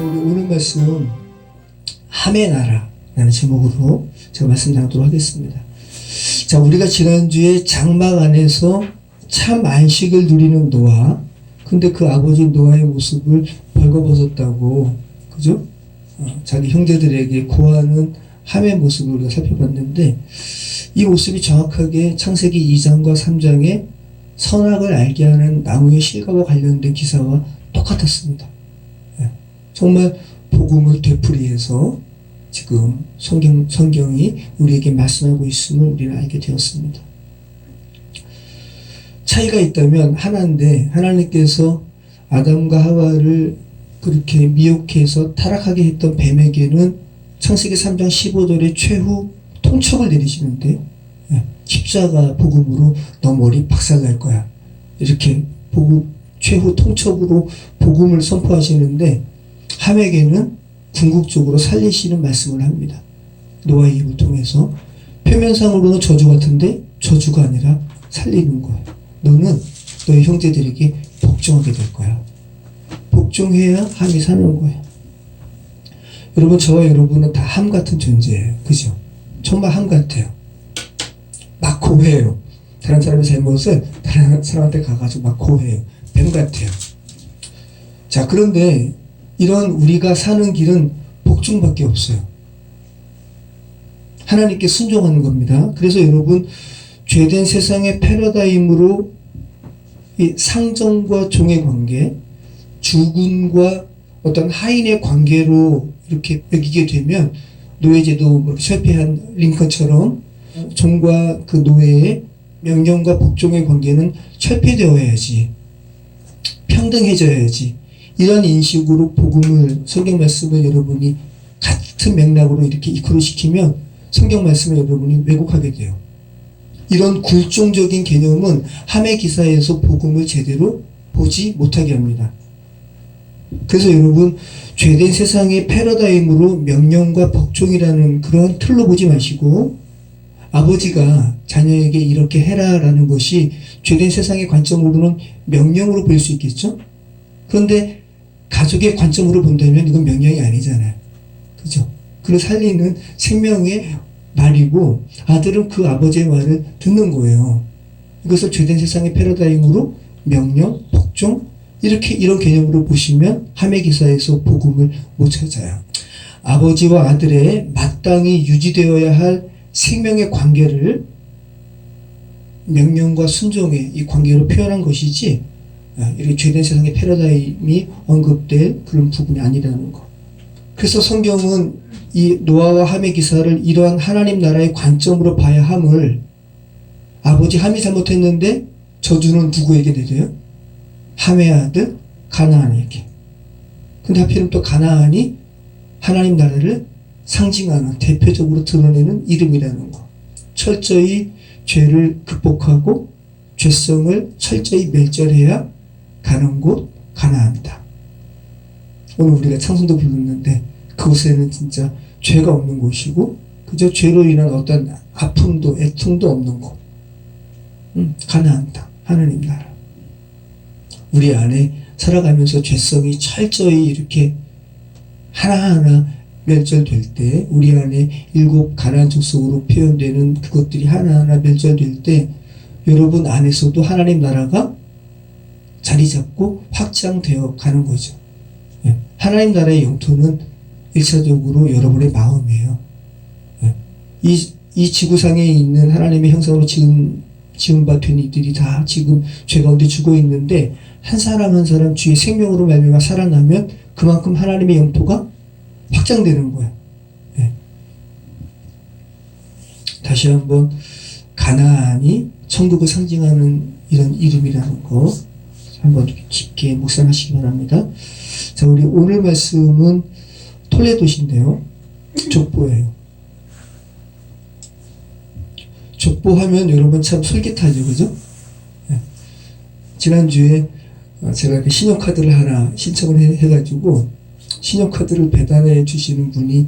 우리 오늘 말씀 함의 나라라는 제목으로 제가 말씀 나누도록 하겠습니다. 자, 우리가 지난주에 장막 안에서 참 안식을 누리는 노아, 근데 그 아버지 노아의 모습을 벌거벗었다고, 그죠? 자기 형제들에게 고하는 함의 모습을 우리가 살펴봤는데, 이 모습이 정확하게 창세기 2장과 3장의 선악을 알게 하는 나무의 실과와 관련된 기사와 똑같았습니다. 정말 복음을 되풀이해서 지금 성경이 우리에게 말씀하고 있음을 우리는 알게 되었습니다. 차이가 있다면 하나인데, 하나님께서 아담과 하와를 그렇게 미혹해서 타락하게 했던 뱀에게는 창세기 3장 15절에 최후 통첩을 내리시는데, 십자가 복음으로 너 머리 박살날 거야, 이렇게 최후 통첩으로 복음을 선포하시는데, 함에게는 궁극적으로 살리시는 말씀을 합니다. 노아의 입을 통해서. 표면상으로는 저주 같은데 저주가 아니라 살리는 거예요. 너는 너의 형제들에게 복종하게 될 거야. 복종해야 함이 사는 거예요. 여러분, 저와 여러분은 다 함 같은 존재예요. 그죠? 정말 함 같아요. 막 고해요. 다른 사람의 잘못을 다른 사람한테 가가지고 막 고해요. 뱀 같아요. 자, 그런데 이런 우리가 사는 길은 복종밖에 없어요. 하나님께 순종하는 겁니다. 그래서 여러분, 죄된 세상의 패러다임으로 이 상정과 종의 관계, 주군과 어떤 하인의 관계로 이렇게 여기게 되면, 노예제도 실패한 링컨처럼 종과 그 노예의 명령과 복종의 관계는 철폐되어야지, 평등해져야지, 이런 인식으로 복음을, 성경 말씀을 여러분이 같은 맥락으로 이렇게 이끌어시키면 성경 말씀을 여러분이 왜곡하게 돼요. 이런 굴종적인 개념은 함의 기사에서 복음을 제대로 보지 못하게 합니다. 그래서 여러분, 죄된 세상의 패러다임으로 명령과 복종이라는 그런 틀로 보지 마시고, 아버지가 자녀에게 이렇게 해라라는 것이 죄된 세상의 관점으로는 명령으로 보일 수 있겠죠? 그런데 가족의 관점으로 본다면 이건 명령이 아니잖아요. 그죠? 그를 살리는 생명의 말이고, 아들은 그 아버지의 말을 듣는 거예요. 이것을 죄된 세상의 패러다임으로 명령, 복종, 이런 개념으로 보시면 함의 기사에서 복음을 못 찾아요. 아버지와 아들의 마땅히 유지되어야 할 생명의 관계를 명령과 순종의 이 관계로 표현한 것이지, 이렇게 죄된 세상의 패러다임이 언급될 그런 부분이 아니라는 거. 그래서 성경은 이 노아와 함의 기사를 이러한 하나님 나라의 관점으로 봐야 함을, 아버지 함이 잘못했는데 저주는 누구에게 내려요? 함의 아들 가나안에게. 근데 하필이면 또 가나안이 하나님 나라를 상징하는, 대표적으로 드러내는 이름이라는 거. 철저히 죄를 극복하고 죄성을 철저히 멸절해야 가는 곳 가나안이다. 오늘 우리가 찬송도 불렀는데 그곳에는 진짜 죄가 없는 곳이고, 그저 죄로 인한 어떤 아픔도 애통도 없는 곳, 가나안이다. 하나님 나라. 우리 안에 살아가면서 죄성이 철저히 이렇게 하나하나 멸절될 때, 우리 안에 7 가나안 족속으로 표현되는 그것들이 하나하나 멸절될 때, 여러분 안에서도 하나님 나라가 자리 잡고 확장되어 가는 거죠. 하나님 나라의 영토는 1차적으로 여러분의 마음이에요. 이 지구상에 있는 하나님의 형상으로 지은 바 된 이들이 다 지금 죄 가운데 죽어 있는데, 한 사람 한 사람 주의 생명으로 말미암아 살아나면 그만큼 하나님의 영토가 확장되는 거예요. 다시 한번, 가나안이 천국을 상징하는 이런 이름이라는 거 한번 깊게 묵상하시기 바랍니다. 자, 우리 오늘 말씀은 톨레도시인데요, 족보예요. 족보하면 여러분 참 솔깃하죠, 그죠? 지난주에 제가 신용카드를 하나 신청을 해가지고, 신용카드를 배달해 주시는 분이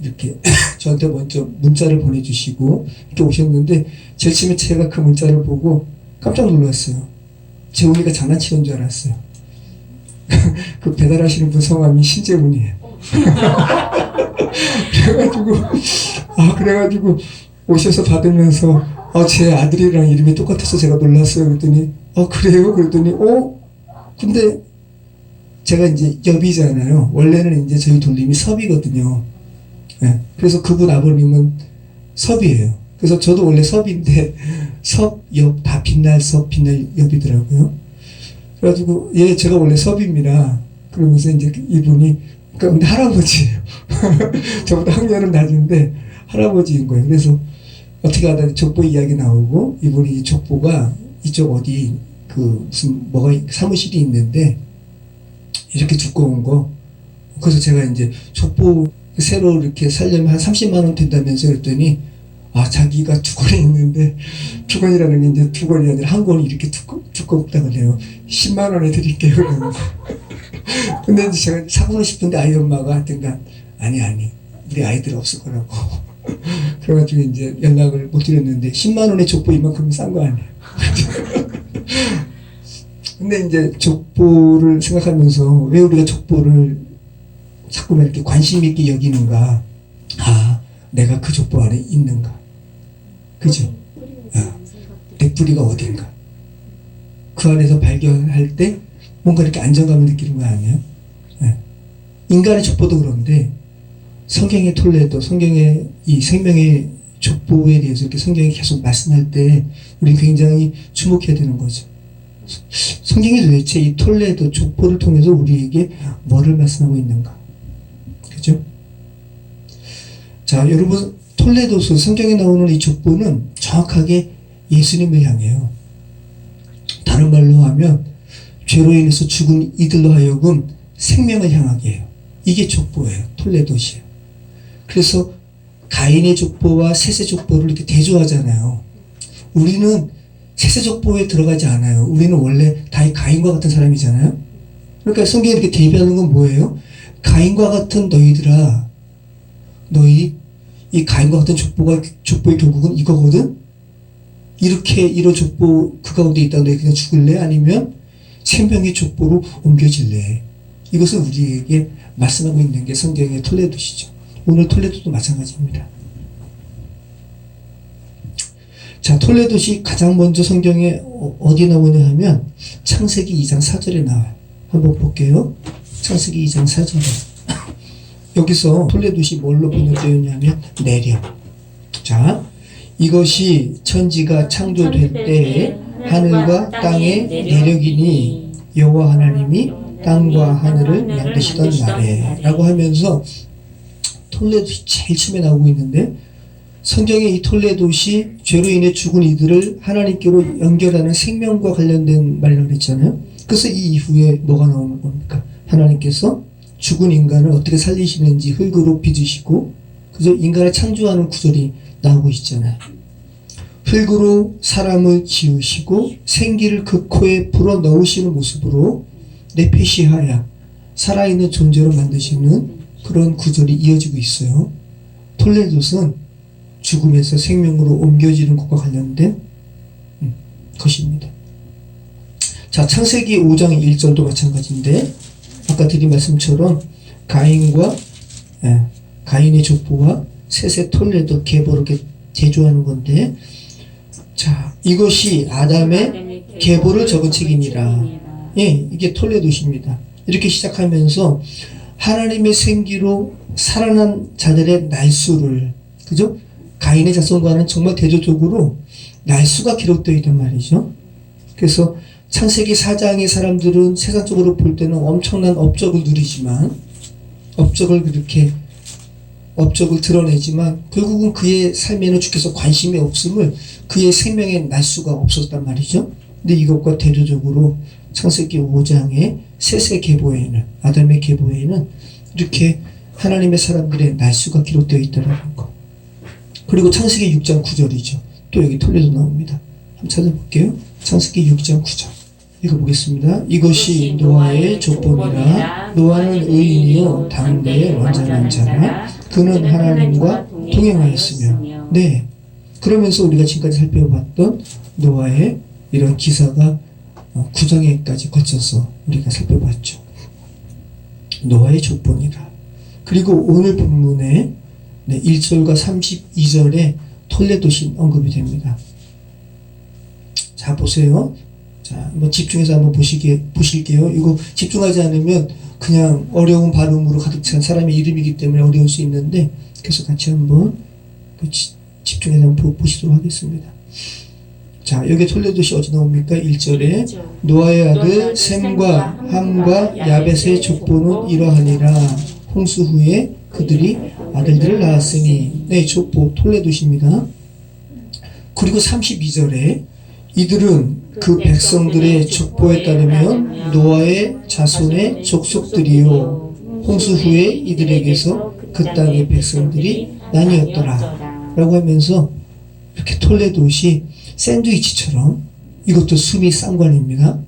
이렇게 저한테 먼저 문자를 보내주시고 이렇게 오셨는데, 제일 처음에 제가 그 문자를 보고 깜짝 놀랐어요. 재훈이가 장난치는 줄 알았어요. 그 배달하시는 분 성함이 신재훈이에요. 그래가지고 오셔서 받으면서 제 아들이랑 이름이 똑같아서 제가 놀랐어요. 그랬더니 그래요? 그랬더니 근데 제가 이제 여비잖아요. 원래는 이제 저희 돌림이 섭이거든요. 네. 그래서 그분 아버님은 섭이에요. 그래서 저도 원래 섭인데 섭, 엽, 다 빛날 섭, 빛날 엽이더라고요. 그래가지고 제가 원래 섭입니다. 그러면서 이제 이분이 근데 할아버지예요. 저보다 학년은 낮은데 할아버지인 거예요. 그래서 어떻게 하다 족보 이야기 나오고 이분이 족보가 이쪽 어디 무슨 뭐가 사무실이 있는데 이렇게 두꺼운 거. 그래서 제가 이제 족보 새로 이렇게 살려면 한 30만 원 된다면서 그랬더니 자기가 2권이 있는데 2권이라는 게 이제 2권이 아니라 한 권이 이렇게 두껍다 그래요. 10만 원에 드릴게요. 그러면. 근데 이제 제가 사고는 싶은데 아이 엄마가 하여튼간 아니 우리 아이들 없을 거라고. 그래가지고 이제 연락을 못 드렸는데 10만 원의 족보 이만큼 싼 거 아니에요. 근데 이제 족보를 생각하면서 왜 우리가 족보를 자꾸만 이렇게 관심 있게 여기는가? 내가 그 족보 안에 있는가? 그죠? 내 뿌리가 어딘가? 그 안에서 발견할 때 뭔가 이렇게 안정감을 느끼는 거 아니에요? 인간의 족보도 그런데 성경의 톨레도, 성경의 이 생명의 족보에 대해서 이렇게 성경이 계속 말씀할 때 우리 굉장히 주목해야 되는 거죠. 성경이 도대체 이 톨레도 족보를 통해서 우리에게 뭐를 말씀하고 있는가? 그죠? 자, 여러분, 톨레도서 성경에 나오는 이 족보는 정확하게 예수님을 향해요. 다른 말로 하면 죄로 인해서 죽은 이들로 하여금 생명을 향하게 해요. 이게 족보예요. 톨레도시예요. 그래서 가인의 족보와 셋의 족보를 이렇게 대조하잖아요. 우리는 셋의 족보에 들어가지 않아요. 우리는 원래 다 가인과 같은 사람이잖아요. 그러니까 성경이 이렇게 대비하는 건 뭐예요? 가인과 같은 너희들아, 너희 이 가인과 같은 족보의 결국은 이거거든? 이런 족보 그 가운데 있다 너희 그냥 죽을래? 아니면 생명의 족보로 옮겨질래? 이것을 우리에게 말씀하고 있는 게 성경의 톨레도시죠. 오늘 톨레도도 마찬가지입니다. 자, 톨레도시 가장 먼저 성경에 어디 나오냐 하면 창세기 2장 4절에 나와요. 한번 볼게요. 창세기 2장 4절에. 여기서 톨레도시 뭘로 번역되었냐면 내력. 자, 이것이 천지가 창조될 때에 하늘과 땅의 내력이니 여호와 하나님이 땅과 하늘을 만드시던 날에 라고 하면서 톨레도시 제일 처음에 나오고 있는데 성경에 이 톨레도시 죄로 인해 죽은 이들을 하나님께로 연결하는 생명과 관련된 말이라고 했잖아요. 그래서 이 이후에 뭐가 나오는 겁니까? 하나님께서 죽은 인간을 어떻게 살리시는지 흙으로 빚으시고 그래서 인간을 창조하는 구절이 나오고 있잖아요. 흙으로 사람을 지으시고 생기를 그 코에 불어넣으시는 모습으로 네페시하야 살아있는 존재로 만드시는 그런 구절이 이어지고 있어요. 톨레도스는 죽음에서 생명으로 옮겨지는 것과 관련된 것입니다. 자, 창세기 5장 1절도 마찬가지인데 아까 드린 말씀처럼 가인의 족보와 셋의 톨레도 계보를 이렇게 제조하는 건데 자, 이것이 아담의 계보를 적은 책이니라. 이게 톨레도시입니다. 이렇게 시작하면서 하나님의 생기로 살아난 자들의 날수를, 그죠? 가인의 자손과는 정말 대조적으로 날수가 기록되어 있단 말이죠. 그래서 창세기 4장의 사람들은 세상적으로 볼 때는 엄청난 업적을 누리지만, 업적을 드러내지만, 결국은 그의 삶에는 주께서 관심이 없음을 그의 생명의 날수가 없었단 말이죠. 근데 이것과 대조적으로 창세기 5장의 셋의 계보에는, 아담의 계보에는 이렇게 하나님의 사람들의 날수가 기록되어 있다는 것. 그리고 창세기 6장 9절이죠. 또 여기 톨레도 나옵니다. 한번 찾아볼게요. 창세기 6장 9절. 읽어보겠습니다. 이것이 노아의 족보니라. 노아는 의인이요 당대의 완전한 자라. 그는 하나님과 동행하였으며. 네. 그러면서 우리가 지금까지 살펴봤던 노아의 이런 기사가 9장에까지 거쳐서 우리가 살펴봤죠. 노아의 족보니라. 그리고 오늘 본문에 1절과 32절에 톨레도시 언급이 됩니다. 자, 보세요. 자, 한번 집중해서 한번 보실게요. 이거 집중하지 않으면 그냥 어려운 발음으로 가득 찬 사람의 이름이기 때문에 어려울 수 있는데, 그래서 같이 한번 집중해서 한번 보시도록 하겠습니다. 자, 여기 톨레도시 어디 나옵니까? 1절에 노아의 아들 셈과 함과 야벳의 족보는 이러하니라. 홍수 후에 그들이 아들들을 낳았으니. 네, 족보 톨레도시입니다. 그리고 32절에 이들은 그 백성들의 족보에 따르면 노아의 자손의 족속들이요 홍수 후에 이들에게서 그 땅의 백성들이 나뉘었더라 라고 하면서 이렇게 톨레도시 샌드위치처럼, 이것도 수미 쌍관입니다.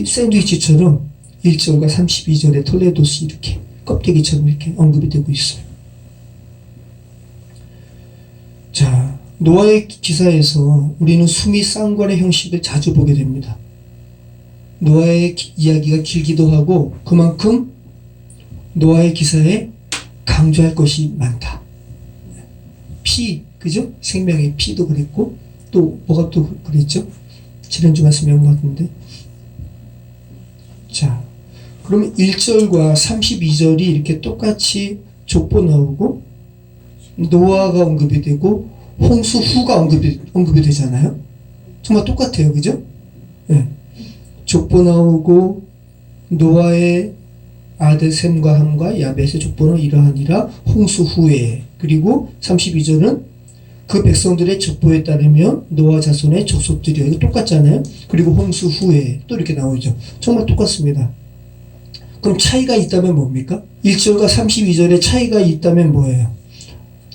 샌드위치처럼 1절과 32절에 톨레도시 이렇게 껍데기처럼 이렇게 언급이 되고 있어요. 자, 노아의 기사에서 우리는 수미 쌍관의 형식을 자주 보게 됩니다. 노아의 이야기가 길기도 하고 그만큼 노아의 기사에 강조할 것이 많다. 피, 그죠? 생명의 피도 그랬고, 또 뭐가 또 그랬죠? 지난주 말씀이 한 것 같은데. 자, 그러면 1절과 32절이 이렇게 똑같이 족보 나오고 노아가 언급이 되고 홍수 후가 언급이 되잖아요. 정말 똑같아요. 그죠? 네. 족보 나오고 노아의 아들 셈과 함과 야벳의 족보는 이러하니라. 홍수 후에. 그리고 32절은 그 백성들의 족보에 따르면 노아 자손의 족속들이요. 이거 똑같잖아요. 그리고 홍수 후에 또 이렇게 나오죠. 정말 똑같습니다. 그럼 차이가 있다면 뭡니까? 1절과 32절에 차이가 있다면 뭐예요?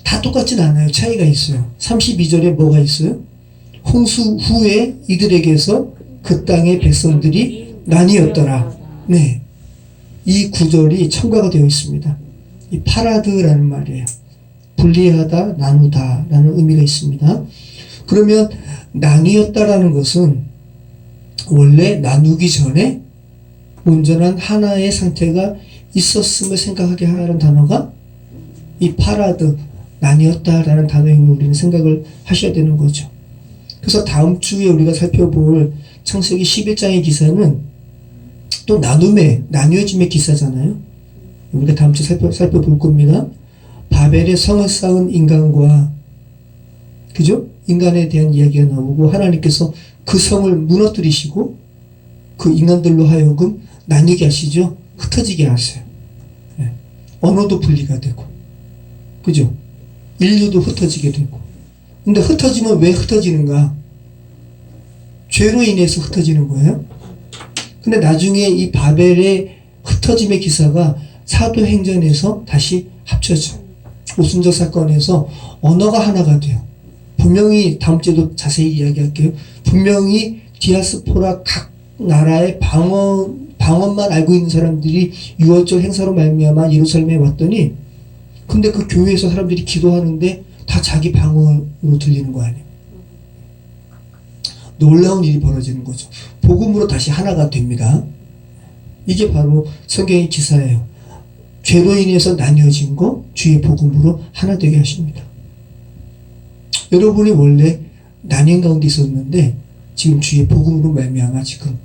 다 똑같진 않아요. 차이가 있어요. 32절에 뭐가 있어요? 홍수 후에 이들에게서 그 땅의 백성들이 나뉘었더라. 네. 이 구절이 첨가가 되어 있습니다. 이 파라드라는 말이에요. 분리하다, 나누다 라는 의미가 있습니다. 그러면 나뉘었다라는 것은 원래 나누기 전에 온전한 하나의 상태가 있었음을 생각하게 하는 단어가 이 파라드, 나뉘었다라는 단어인 우리는 생각을 하셔야 되는 거죠. 그래서 다음 주에 우리가 살펴볼 창세기 11장의 기사는 또 나뉘어짐의 기사잖아요. 우리가 다음 주에 살펴볼 겁니다. 바벨의 성을 쌓은 인간과, 그죠? 인간에 대한 이야기가 나오고 하나님께서 그 성을 무너뜨리시고 그 인간들로 하여금 나뉘게 하시죠. 흩어지게 하세요. 네. 언어도 분리가 되고, 그죠? 인류도 흩어지게 되고. 근데 흩어지면 왜 흩어지는가? 죄로 인해서 흩어지는 거예요. 근데 나중에 이 바벨의 흩어짐의 기사가 사도행전에서 다시 합쳐져요. 오순절 사건에서 언어가 하나가 돼요. 분명히 다음 주에도 자세히 이야기할게요. 분명히 디아스포라 각 나라의 방언만 알고 있는 사람들이 6월절 행사로 말미암아 예루살렘에 왔더니, 근데 그 교회에서 사람들이 기도하는데 다 자기 방언으로 들리는 거 아니에요. 놀라운 일이 벌어지는 거죠. 복음으로 다시 하나가 됩니다. 이게 바로 성경의 기사예요. 죄로 인해서 나뉘어진 거 주의 복음으로 하나 되게 하십니다. 여러분이 원래 나뉜 가운데 있었는데 지금 주의 복음으로 말미암아 지금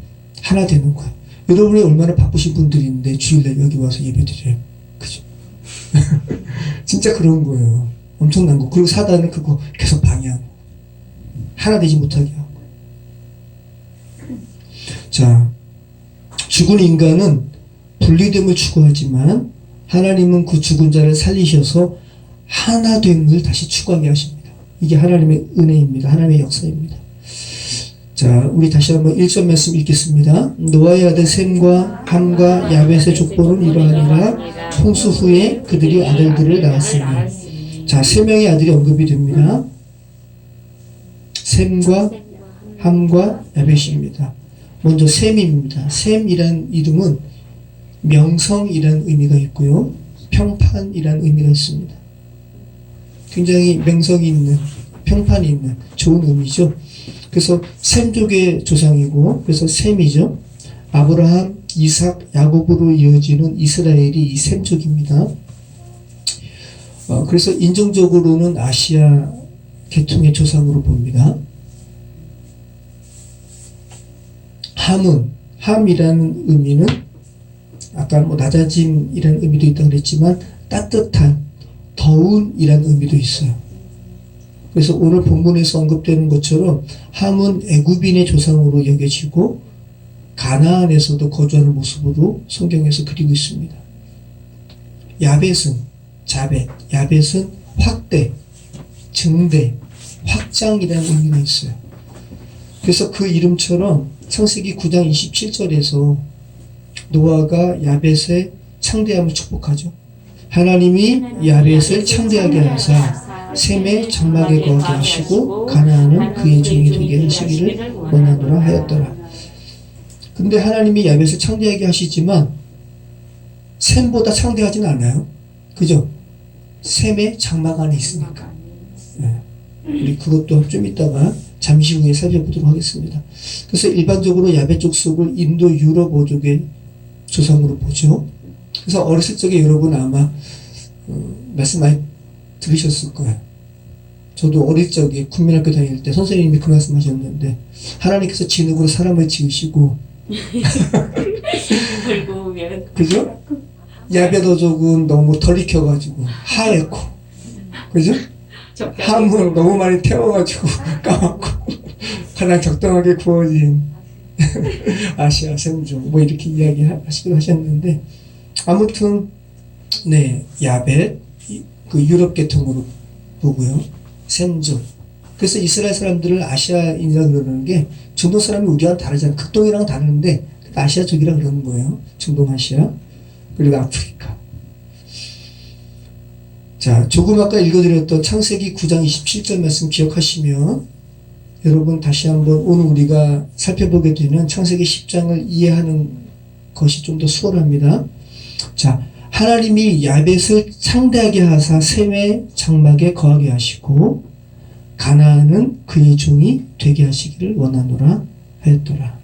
하나 되는 거예요. 여러분이 얼마나 바쁘신 분들인데 주일날 여기 와서 예배드려요. 그죠? 진짜 그런 거예요. 엄청난 거. 그리고 사단은 그거 계속 방해하고 하나 되지 못하게 하고. 자, 죽은 인간은 분리됨을 추구하지만 하나님은 그 죽은 자를 살리셔서 하나됨을 다시 추구하게 하십니다. 이게 하나님의 은혜입니다. 하나님의 역사입니다. 자, 우리 다시 한번 1절 말씀 읽겠습니다. 노아의 아들 셈과 함과 야벳의 족보는 이러하니라. 홍수 후에 그들이 아들들을 낳았으니. 자, 세 명의 아들이 언급이 됩니다. 셈과 함과 야벳입니다. 먼저 셈입니다. 셈이란 이름은 명성이라는 의미가 있고요. 평판이라는 의미가 있습니다. 굉장히 명성이 있는, 평판이 있는 좋은 의미죠. 그래서 셈족의 조상이고, 그래서 셈이죠. 아브라함, 이삭, 야곱으로 이어지는 이스라엘이 이 셈족입니다. 그래서 인종적으로는 아시아 계통의 조상으로 봅니다. 함이라는 의미는 아까 낮아짐이라는 의미도 있다고 그랬지만 따뜻한, 더운이라는 의미도 있어요. 그래서 오늘 본문에서 언급되는 것처럼 함은 애굽인의 조상으로 여겨지고 가나안에서도 거주하는 모습으로 성경에서 그리고 있습니다. 야벳은 확대, 증대, 확장이라는 의미가 있어요. 그래서 그 이름처럼 창세기 9장 27절에서 노아가 야벳의 창대함을 축복하죠. 하나님이 야벳을 창대하게 하사 셈의 장막에 거하게 하시고 가나안은 그의 종이 되게 하시기를 원하노라 하였더라. 근데 하나님이 야벳을 창대하게 하시지만 셈보다 창대하지는 않아요. 그죠? 셈의 장막 안에 있으니까. 우리 그것도 좀 이따가 잠시 후에 살펴보도록 하겠습니다. 그래서 일반적으로 야벳 족속을 인도 유럽어족의 조상으로 보죠. 그래서 어렸을 적에 여러분 아마 말씀 많이 들으셨을 거예요. 저도 어릴 적에 국민학교 다닐 때 선생님이 그 말씀 하셨는데 하나님께서 진흙으로 사람을 지으시고 그죠? 야벳어족은 너무 덜 익혀가지고 하얗고 그죠? 함을 너무 많이 태워가지고 까맣고 가장 적당하게 구워진 아시아 셈족 이렇게 이야기하시기도 하셨는데 아무튼 야벳 그 유럽 계통으로 보고요. 셈족. 그래서 이스라엘 사람들을 아시아인이라고 그러는 게 중동 사람이 우리랑 다르잖아요. 극동이랑 다른데 아시아족이라고 그러는 거예요. 중동 아시아 그리고 아프리카. 자, 조금 아까 읽어드렸던 창세기 9장 27절 말씀 기억하시면 여러분 다시 한번 오늘 우리가 살펴보게 되는 창세기 10장을 이해하는 것이 좀 더 수월합니다. 자, 하나님이 야벳을 창대하게 하사 셈의 장막에 거하게 하시고 가나안은 그의 종이 되게 하시기를 원하노라 하였더라.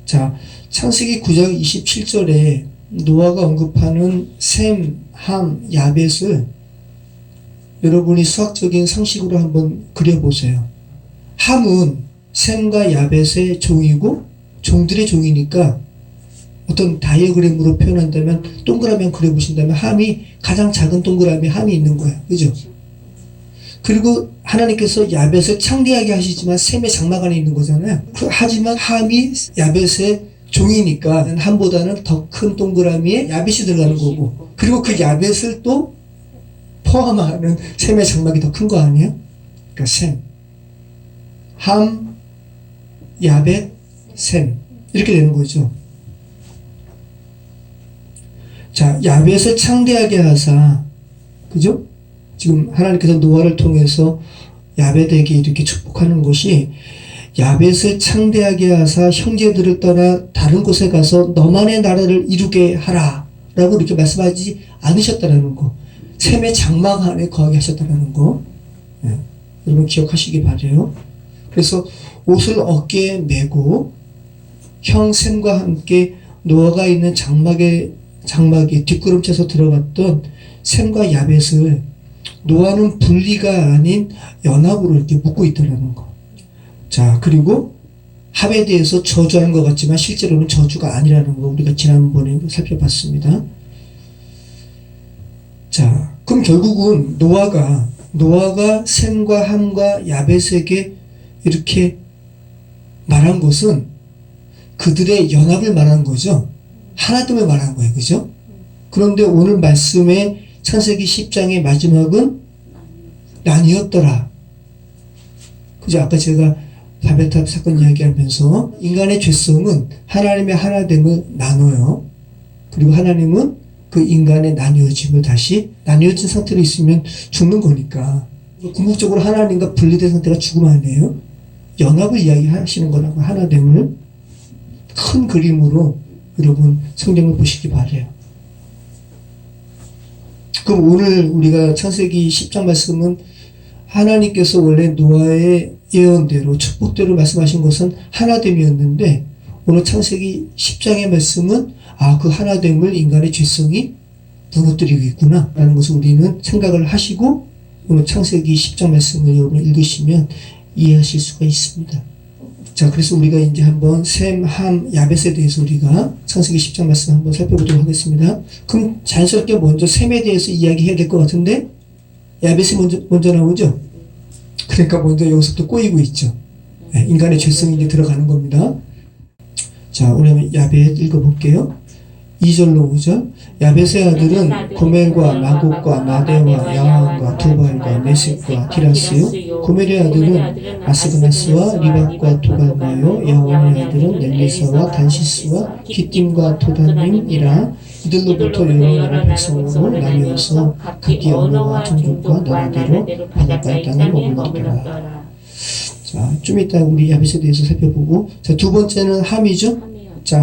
자, 창세기 9장 27절에 노아가 언급하는 셈, 함, 야벳을 여러분이 수학적인 상식으로 한번 그려보세요. 함은 셈과 야벳의 종이고 종들의 종이니까 어떤 다이어그램으로 표현한다면 동그라미 한 그려보신다면 함이 가장 작은 동그라미 함이 있는 거예요. 그죠? 그리고 하나님께서 야벳을 창대하게 하시지만 셈의 장막 안에 있는 거잖아요. 하지만 함이 야벳의 종이니까 함보다는 더 큰 동그라미에 야벳이 들어가는 거고 그리고 그 야벳을 또 포함하는 셈의 장막이 더 큰 거 아니에요? 그러니까 셈, 함, 야벳, 셈 이렇게 되는 거죠. 자, 야벳을 창대하게 하사 그죠? 지금 하나님께서 노아를 통해서 야벳에게 이렇게 축복하는 것이 야벳을 창대하게 하사 형제들을 떠나 다른 곳에 가서 너만의 나라를 이루게 하라 라고 이렇게 말씀하지 않으셨다는 거. 셈의 장막 안에 거하게 하셨다는 거. 여러분 기억하시기 바라요. 그래서 옷을 어깨에 메고 형 셈과 함께 노아가 있는 장막에 뒷걸음쳐서 들어갔던 셈과 야벳을 노아는 분리가 아닌 연합으로 이렇게 묶고 있더라는 거. 자, 그리고 함에 대해서 저주하는 것 같지만 실제로는 저주가 아니라는 거 우리가 지난번에 살펴봤습니다. 자, 그럼 결국은 노아가 셈과 함과 야벳에게 이렇게 말한 것은 그들의 연합을 말한 거죠. 하나됨을 말한 거예요. 그죠? 그런데 오늘 말씀의 창세기 10장의 마지막은 나뉘었더라. 그죠? 아까 제가 바벨탑 사건 이야기하면서 인간의 죄성은 하나님의 하나됨을 나눠요. 그리고 하나님은 그 인간의 나뉘어짐을 다시 나뉘어진 상태로 있으면 죽는 거니까 궁극적으로 하나님과 분리된 상태가 죽음 아니에요? 연합을 이야기하시는 거라고 하나됨을 큰 그림으로 여러분 성경을 보시기 바라요. 그럼 오늘 우리가 창세기 10장 말씀은 하나님께서 원래 노아의 예언대로 축복대로 말씀하신 것은 하나됨이었는데 오늘 창세기 10장의 말씀은 그 하나됨을 인간의 죄성이 무너뜨리고 있구나 라는 것을 우리는 생각을 하시고 오늘 창세기 10장 말씀을 여러분 읽으시면 이해하실 수가 있습니다. 자, 그래서 우리가 이제 한번 셈, 함, 야벳에 대해서 우리가 창세기 10장 말씀 한번 살펴보도록 하겠습니다. 그럼 자연스럽게 먼저 셈에 대해서 이야기해야 될 것 같은데 야벳이 먼저 나오죠? 그러니까 먼저 여기서부터 꼬이고 있죠. 네, 인간의 죄성이 이제 들어가는 겁니다. 자, 우리 한번 야벳 읽어볼게요. 2절로 5절. 야벳의 아들은 고멜과 마곡과 마대와 야완과 두발과 메섹과 디라스요. 고멜의 아들은 아스그나스와 리박과 도갈마요. 야완의 아들은 넬리사와 단시스와 기띔과 도다님이라. 이들로부터 여러 나라 백성으로 나뉘어서 각기 언어와 종족과 나라대로 바닷가의 땅을 머물렀더라. 자, 좀 이따 우리 야벳에 대해서 살펴보고, 자, 두 번째는 함이죠. 자,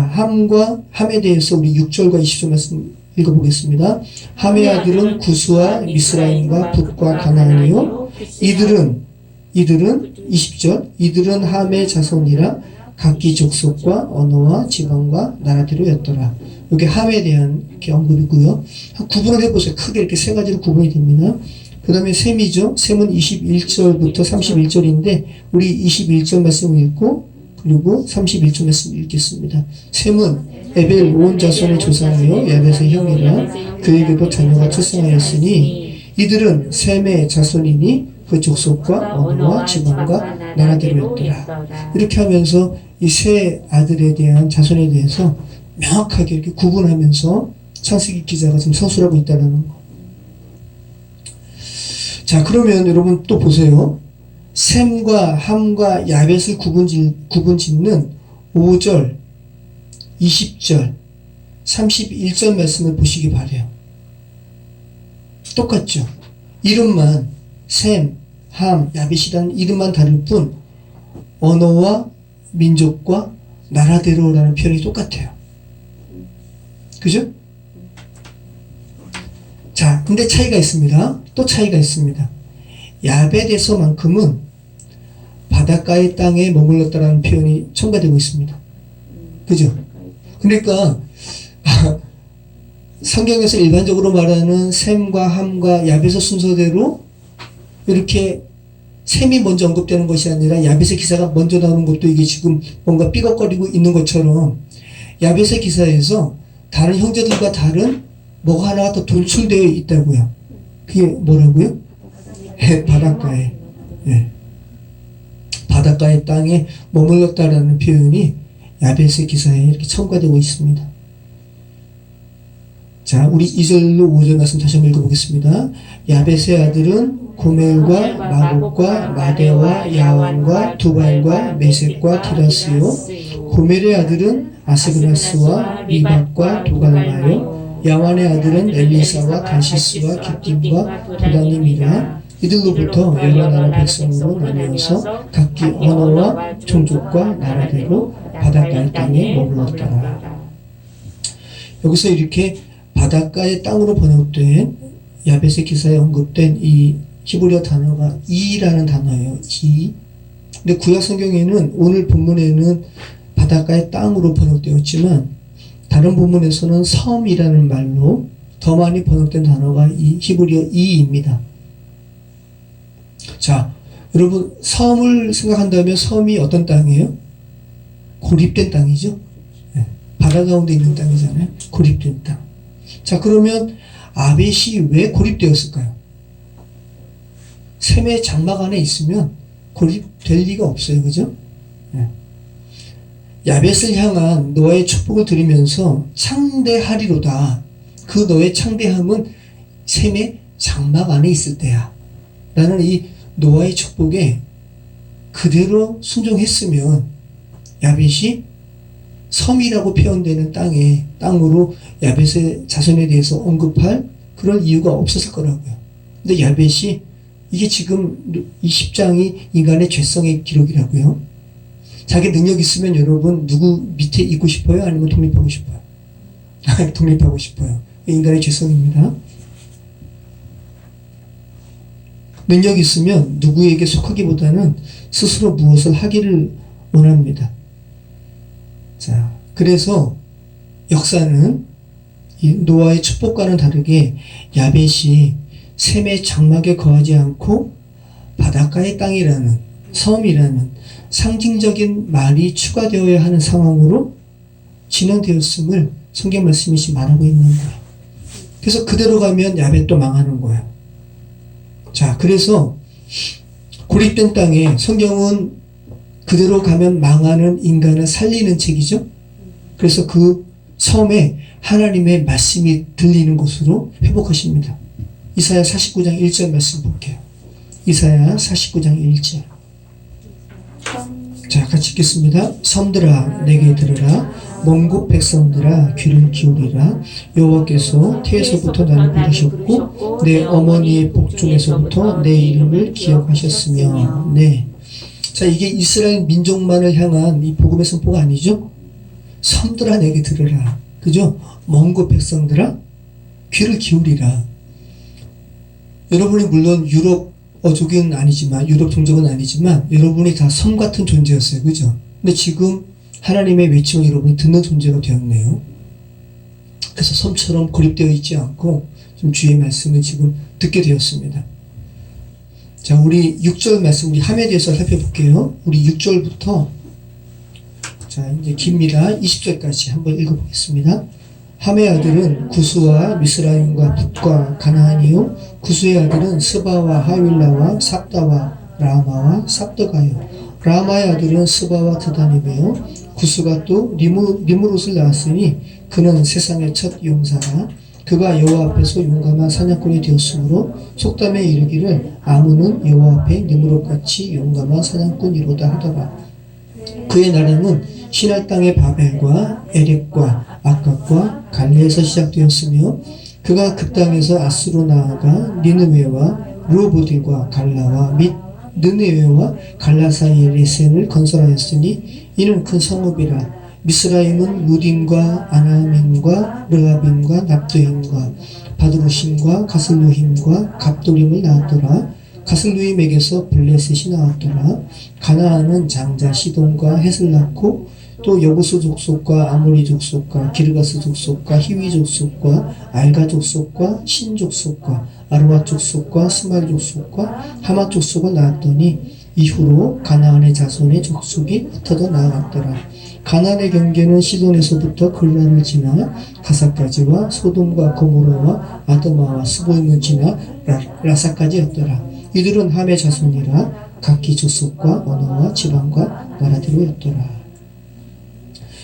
함에 대해서 우리 6절과 20절 말씀 읽어보겠습니다. 함의 아들은 구스와 미스라임과 붓과 가나안이요. 이들은 20절, 이들은 함의 자손이라 각기 족속과 언어와 지방과 나라대로였더라. 여기 함에 대한 이렇게 언급이고요. 구분을 해보세요. 크게 이렇게 세 가지로 구분이 됩니다. 그 다음에 셈이죠. 셈은 21절부터 31절인데 우리 21절 말씀을 읽고 그리고 31절 말씀 읽겠습니다. 셈은 에벨 온 자손의 조상이요 야벳의 형이라 그에게도 자녀가 출생하였으니 이들은 셈의 자손이니 그 족속과 언어와 지방과 나라대로였더라. 이렇게 하면서 이 세 아들에 대한 자손에 대해서 명확하게 이렇게 구분하면서 창세기 기자가 지금 서술하고 있다는 거. 자, 그러면 여러분 또 보세요. 셈과 함과 야벳을 구분 짓는 5절, 20절, 31절 말씀을 보시기 바래요. 똑같죠? 이름만 셈, 함, 야벳이라는 이름만 다를 뿐 언어와 민족과 나라대로라는 표현이 똑같아요. 그죠? 자, 근데 차이가 있습니다. 또 차이가 있습니다. 야벳에서만큼은 바닷가의 땅에 머물렀다라는 표현이 첨가되고 있습니다. 그죠? 그러니까 성경에서 일반적으로 말하는 셈과 함과 야벳의 순서대로 이렇게 셈이 먼저 언급되는 것이 아니라 야벳의 기사가 먼저 나오는 것도 이게 지금 뭔가 삐걱거리고 있는 것처럼 야벳의 기사에서 다른 형제들과 다른 뭐가 하나가 더 돌출되어 있다고요. 그게 뭐라고요? 바닷가에. 예. 바닷가의 땅에 머물렀다라는 표현이 야벳의 기사에 이렇게 첨가되고 있습니다. 자, 우리 2절로 5절 말씀 다시 한번 읽어보겠습니다. 야벳의 아들은 고멜과 마곡과 마대와 야완과 두발과 메섹과 디라스요. 고멜의 아들은 아스그나스와 리박과 도갈마요. 야완의 아들은 엘리사와 단시스와 기띔과 도다님이라. 이들로부터 여러 나라 백성으로 나뉘어서 각기 언어와 종족과 나라대로 바닷가의 땅에 머물렀더라. 여기서 이렇게 바닷가의 땅으로 번역된 야벳의 기사에 언급된 이 히브리어 단어가 이라는 단어예요. 이. 근데 구약 성경에는 오늘 본문에는 바닷가의 땅으로 번역되었지만 다른 본문에서는 섬이라는 말로 더 많이 번역된 단어가 이 히브리어 이입니다. 자, 여러분 섬을 생각한다면 섬이 어떤 땅이에요? 고립된 땅이죠. 네. 바다 가운데 있는 땅이잖아요. 고립된 땅. 자, 그러면 아벳이 왜 고립되었을까요? 셈의 장막 안에 있으면 고립될 리가 없어요. 그죠? 네. 야벳을 향한 노아의 축복을 드리면서 창대하리로다. 그 너의 창대함은 셈의 장막 안에 있을 때야. 라는 이 노아의 축복에 그대로 순종했으면 야벳이 섬이라고 표현되는 땅으로 야벳의 자손에 대해서 언급할 그런 이유가 없었을 거라고요. 근데 야벳이 이게 지금 이 10장이 인간의 죄성의 기록이라고요. 자기 능력 있으면 여러분 누구 밑에 있고 싶어요? 아니면 독립하고 싶어요? 독립하고 싶어요. 인간의 죄성입니다. 능력이 있으면 누구에게 속하기보다는 스스로 무엇을 하기를 원합니다. 자, 그래서 역사는 이 노아의 축복과는 다르게 야벳이 셈의 장막에 거하지 않고 바닷가의 땅이라는, 섬이라는 상징적인 말이 추가되어야 하는 상황으로 진행되었음을 성경 말씀이 지금 말하고 있는 거예요. 그래서 그대로 가면 야벳도 망하는 거예요. 자, 그래서 고립된 땅에 성경은 그대로 가면 망하는 인간을 살리는 책이죠. 그래서 그 섬에 하나님의 말씀이 들리는 곳으로 회복하십니다. 이사야 49장 1절 말씀 볼게요. 이사야 49장 1절. 자, 같이 읽겠습니다. 섬들아 내게 들으라. 먼 곳 백성들아 귀를 기울이라. 여호와께서 태에서부터 나를 부르셨고 내 어머니의 복중에서부터 내 이름을 기억하셨으며. 네. 자, 이게 이스라엘 민족만을 향한 이 복음의 선포가 아니죠. 섬들아 내게 들으라. 그죠? 먼 곳 백성들아 귀를 기울이라. 여러분이 물론 유럽 어족은 아니지만, 유럽 종족은 아니지만 여러분이 다 섬 같은 존재였어요. 그죠? 근데 지금 하나님의 외침을 여러분이 듣는 존재가 되었네요. 그래서 섬처럼 고립되어 있지 않고 좀 주의 말씀을 지금 듣게 되었습니다. 자, 우리 6절 말씀, 우리 함에 대해서 살펴볼게요. 우리 6절부터, 자, 이제 깁니다. 20절까지 한번 읽어보겠습니다. 함의 아들은 구스와 미스라임과 붓과 가나안이요. 구스의 아들은 스바와 하윌라와 삽다와 라마와 삽더가요. 라마의 아들은 스바와 드다니며 구스가 또 리므롯을 낳았으니 그는 세상의 첫 용사라. 그가 여호와 앞에서 용감한 사냥꾼이 되었으므로 속담에 이르기를 아문은 여호와 앞에 니므롯같이 용감한 사냥꾼이로다 하더라. 그의 나라는 시날 땅의 바벨과 에렉과 아깝과 갈레에서 시작되었으며 그가 그 땅에서 아스로 나아가 니느웨와 르호보딜과 갈라와 및 느네웨와 갈라 사이에 레센을 건설하였으니 이는 큰 성읍이라. 미스라임은 루딘과 아나민과 르하빔과 납도임과 바드로심과 가슬루힘과 갑도림을 낳았더라. 가슬루임에게서 블레셋이 나왔더라. 가나안은 장자 시돈과 헷을 낳고 또 여부스 족속과 아모리 족속과 기르가스 족속과 히위 족속과 알가 족속과 신 족속과 아르와 족속과 스말 족속과 하마 족속을 낳았더니 이후로 가나안의 자손의 족속이 흩어져 나아갔더라. 가나안의 경계는 시돈에서부터 글라를 지나 가사까지와 소돔과 고모라와 아드마와 스보임을 지나 라사까지였더라. 이들은 함의 자손이라 각기 족속과 언어와 지방과 나라대로였더라.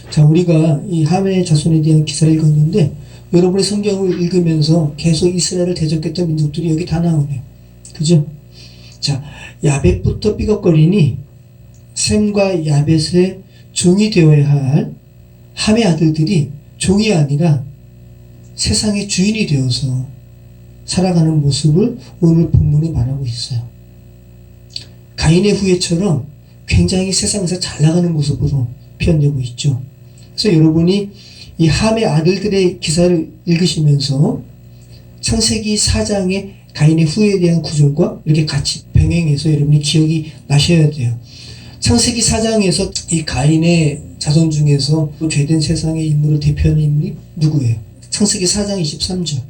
자, 우리가 이 함의 자손에 대한 기사를 읽었는데 여러분이 성경을 읽으면서 계속 이스라엘을 대적했던 민족들이 여기 다 나오네요. 그죠? 자, 야벳부터 삐걱거리니 셈과 야벳의 종이 되어야 할 함의 아들들이 종이 아니라 세상의 주인이 되어서 살아가는 모습을 오늘 본문이 말하고 있어요. 가인의 후예처럼 굉장히 세상에서 잘 나가는 모습으로 표현되고 있죠. 그래서 여러분이 이 함의 아들들의 기사를 읽으시면서 창세기 4장의 가인의 후예에 대한 구절과 이렇게 같이 병행해서 여러분이 기억이 나셔야 돼요. 창세기 4장에서 이 가인의 자손 중에서 죄된 세상의 인물을 대표하는 인물이 누구예요? 창세기 4장 23절.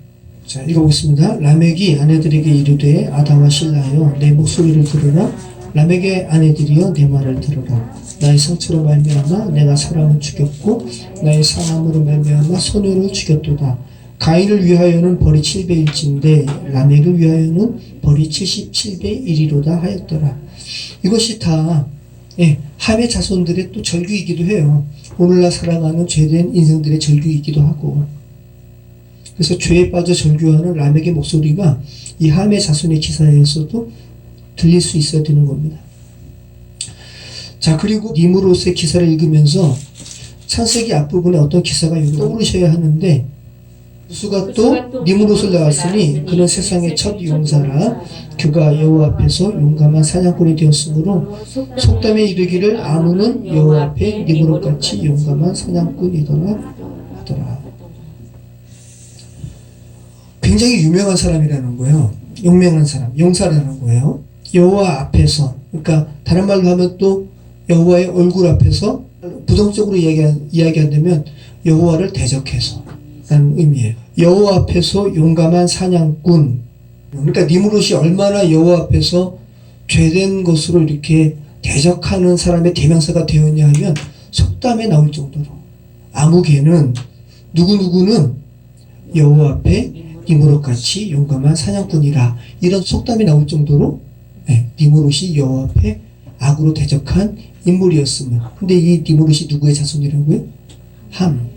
자, 읽어보겠습니다. 라멕이 아내들에게 이르되 아다와 실라여 내 목소리를 들으라. 라멕의 아내들이여 내 말을 들으라. 나의 상처로 말미암아 내가 사람을 죽였고 나의 상함으로 말미암아 소녀를 죽였도다. 가인을 위하여는 벌이 7배일진데 라멕을 위하여는 벌이 77배 1이로다 하였더라. 이것이 다 함의 자손들의 또 절규이기도 해요. 오늘날 살아가는 죄된 인생들의 절규이기도 하고. 그래서 죄에 빠져 절규하는 라멕의 목소리가 이 함의 자손의 기사에서도 들릴 수 있어야 되는 겁니다. 자, 그리고 니므롯의 기사를 읽으면서 창세기 앞부분에 어떤 기사가 여기 떠오르셔야 하는데 구스가 또 니므롯을 낳았으니 그는 세상의 첫 용사라. 그가 여호와 앞에서 용감한 사냥꾼이 되었으므로 속담에 이르기를 아문은 여호와 앞에 니므롯같이 용감한 사냥꾼이더라 하더라. 굉장히 유명한 사람이라는 거예요. 용맹한 사람, 용사라는 거예요. 여호와 앞에서, 그러니까 다른 말로 하면 또 여호와의 얼굴 앞에서 부정적으로 이야기한다면 여호와를 대적해서 라는 의미예요. 여호와 앞에서 용감한 사냥꾼. 그러니까 니므롯이 얼마나 여호와 앞에서 죄된 것으로 이렇게 대적하는 사람의 대명사가 되었냐 하면 속담에 나올 정도로 아무 개는 누구누구는 여호와 앞에 니므롯같이 용감한 사냥꾼이라 이런 속담이 나올 정도로 니므롯이 여호와 앞에 악으로 대적한 인물이었으면 근데 이 니므롯이 누구의 자손이라고요? 함.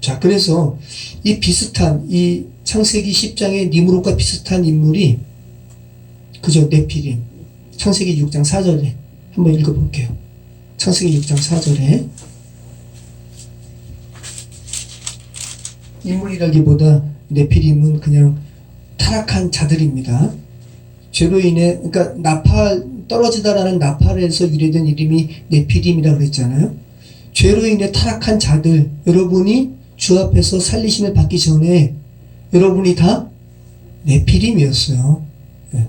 자, 그래서 이 비슷한 이 창세기 10장의 니므롯과 비슷한 인물이 그저 네피림. 창세기 6장 4절에 한번 읽어볼게요. 창세기 6장 4절에 인물이라기보다 네피림은 그냥 타락한 자들입니다. 죄로 인해 그러니까 나팔 떨어지다라는 나팔에서 유래된 이름이 네피림이라고 그랬잖아요. 죄로 인해 타락한 자들 여러분이 주 앞에서 살리심을 받기 전에 여러분이 다 네피림이었어요. 네.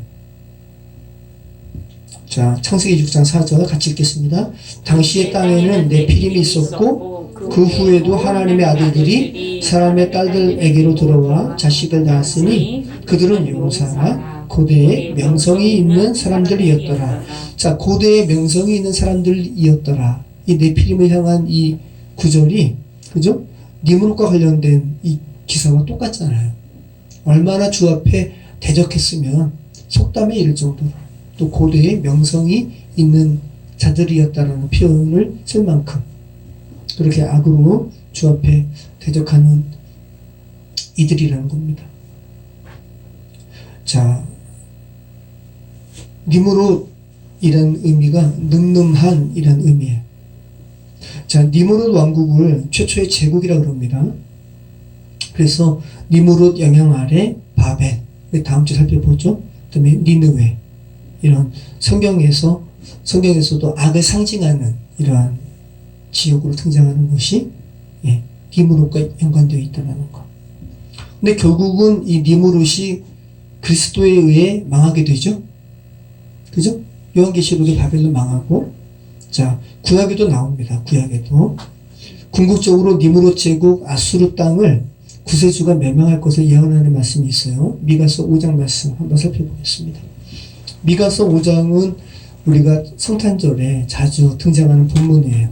자, 창세기 6장 4절 같이 읽겠습니다. 당시의 땅에는 네피림이 있었고 그 후에도 하나님의 아들들이 사람의 딸들에게로 들어와 자식을 낳았으니 그들은 용사나 고대에 명성이 있는 사람들이었더라. 자, 고대에 명성이 있는 사람들이었더라. 이 네피림을 향한 이 구절이 그죠? 니므롯과 관련된 이 기사와 똑같잖아요. 얼마나 주 앞에 대적했으면 속담에 이를 정도로 또 고대에 명성이 있는 자들이었다라는 표현을 쓸 만큼 그렇게 악으로 주 앞에 대적하는 이들이라는 겁니다. 자, 니므롯이라는 의미가 늠름한이라는 의미예요. 자, 니므롯 왕국을 최초의 제국이라고 그럽니다. 그래서 니므롯 영향 아래 바벨, 다음 주에 살펴보죠. 그다음에 니느웨 이런 성경에서도 악을 상징하는 이러한 지역으로 등장하는 것이 니므롯과 연관되어 있다는 것. 근데 결국은 이 니므롯이 그리스도에 의해 망하게 되죠. 그죠? 요한계시록에 바벨론 망하고 자, 구약에도 나옵니다. 구약에도 궁극적으로 니므롯 제국 아수르 땅을 구세주가 멸망할 것을 예언하는 말씀이 있어요. 미가서 5장 말씀 한번 살펴보겠습니다. 미가서 5장은 우리가 성탄절에 자주 등장하는 본문이에요.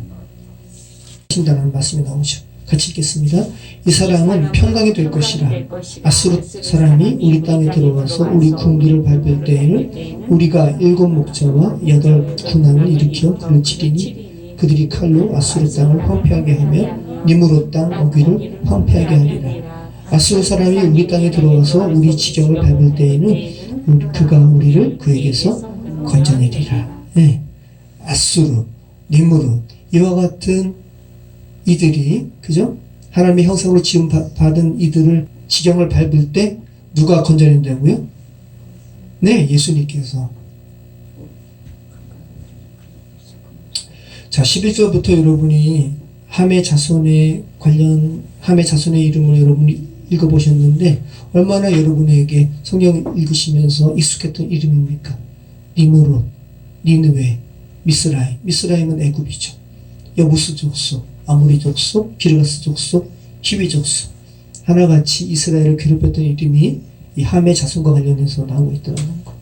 신다라는 말씀이 나오죠. 같이 읽겠습니다. 이 사람은 평강이 될 것이라. 아수르 사람이 우리 땅에 들어와서 우리 궁들을 밟을 때에는 우리가 7 목자와 8 군왕을 일으켜 그를 치리니 그들이 칼로 아수르 땅을 황폐하게 하며 니므롯 땅 어귀를 황폐하게 하리라. 아수르 사람이 우리 땅에 들어와서 우리 지경을 밟을 때에는 그가 우리를 그에게서 건져내리라. 네. 아수르, 니므롯 이와 같은 이들이 그죠? 하나님의 형상으로 지음 받은 이들을 지경을 밟을 때 누가 건져낸다고요? 네, 예수님께서. 자, 11절부터 여러분이 함의 자손의 이름을 여러분이 읽어보셨는데 얼마나 여러분에게 성경 읽으시면서 익숙했던 이름입니까? 니므롯, 니느웨, 미스라임. 미스라임은 애굽이죠. 여부스 족속, 아모리 족속, 기르가스 족속, 히위 족속 하나같이 이스라엘을 괴롭혔던 이름이 이 함의 자손과 관련해서 나오고 있다는 것.